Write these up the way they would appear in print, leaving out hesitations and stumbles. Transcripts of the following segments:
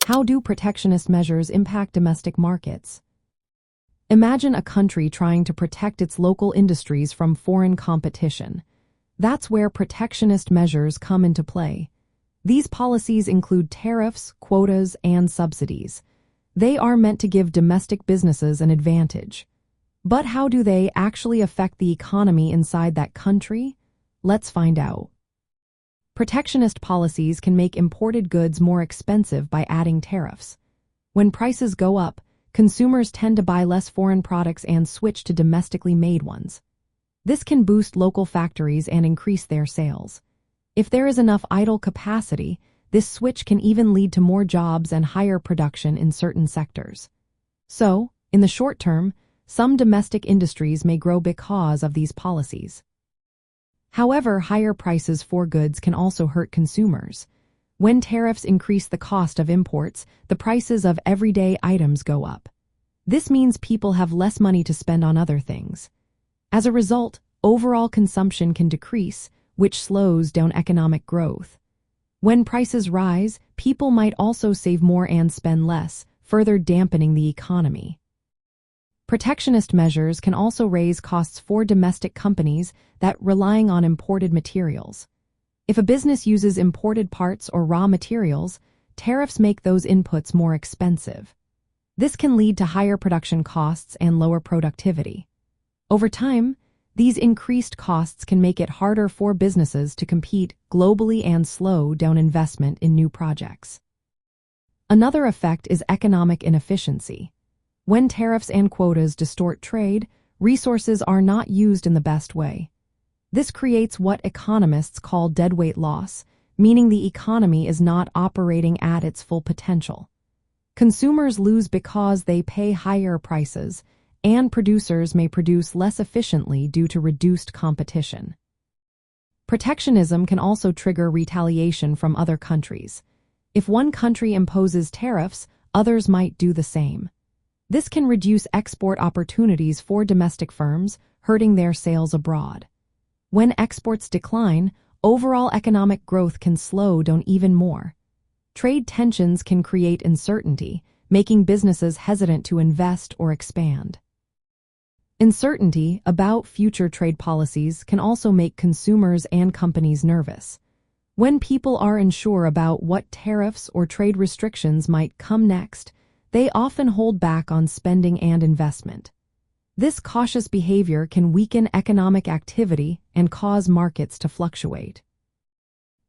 How do protectionist measures impact domestic markets? Imagine a country trying to protect its local industries from foreign competition. That's where protectionist measures come into play. These policies include tariffs, quotas, and subsidies. They are meant to give domestic businesses an advantage. But how do they actually affect the economy inside that country? Let's find out. Protectionist policies can make imported goods more expensive by adding tariffs. When prices go up, consumers tend to buy less foreign products and switch to domestically made ones. This can boost local factories and increase their sales. If there is enough idle capacity, this switch can even lead to more jobs and higher production in certain sectors. So, in the short term, some domestic industries may grow because of these policies. However, higher prices for goods can also hurt consumers. When tariffs increase the cost of imports, the prices of everyday items go up. This means people have less money to spend on other things. As a result, overall consumption can decrease, which slows down economic growth. When prices rise, people might also save more and spend less, further dampening the economy. Protectionist measures can also raise costs for domestic companies that relying on imported materials. If a business uses imported parts or raw materials, tariffs make those inputs more expensive. This can lead to higher production costs and lower productivity. Over time, these increased costs can make it harder for businesses to compete globally and slow down investment in new projects. Another effect is economic inefficiency. When tariffs and quotas distort trade, resources are not used in the best way. This creates what economists call deadweight loss, meaning the economy is not operating at its full potential. Consumers lose because they pay higher prices, and producers may produce less efficiently due to reduced competition. Protectionism can also trigger retaliation from other countries. If one country imposes tariffs, others might do the same. This can reduce export opportunities for domestic firms, hurting their sales abroad. When exports decline, overall economic growth can slow down even more. Trade tensions can create uncertainty, making businesses hesitant to invest or expand. Uncertainty about future trade policies can also make consumers and companies nervous. When people are unsure about what tariffs or trade restrictions might come next, they often hold back on spending and investment. This cautious behavior can weaken economic activity and cause markets to fluctuate.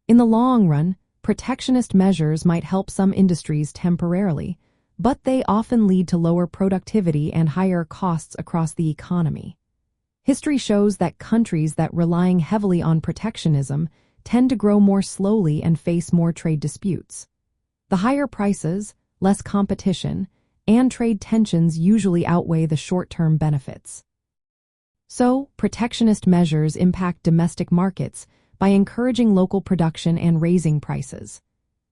In the long run, protectionist measures might help some industries temporarily, but they often lead to lower productivity and higher costs across the economy. History shows that countries that relying heavily on protectionism tend to grow more slowly and face more trade disputes. The higher prices, less competition, and trade tensions usually outweigh the short-term benefits. So, protectionist measures impact domestic markets by encouraging local production and raising prices.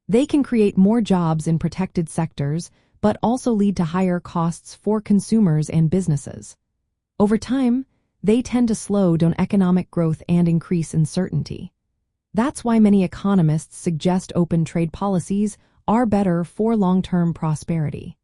They can create more jobs in protected sectors, but also lead to higher costs for consumers and businesses. Over time, they tend to slow down economic growth and increase uncertainty. That's why many economists suggest open trade policies are better for long-term prosperity.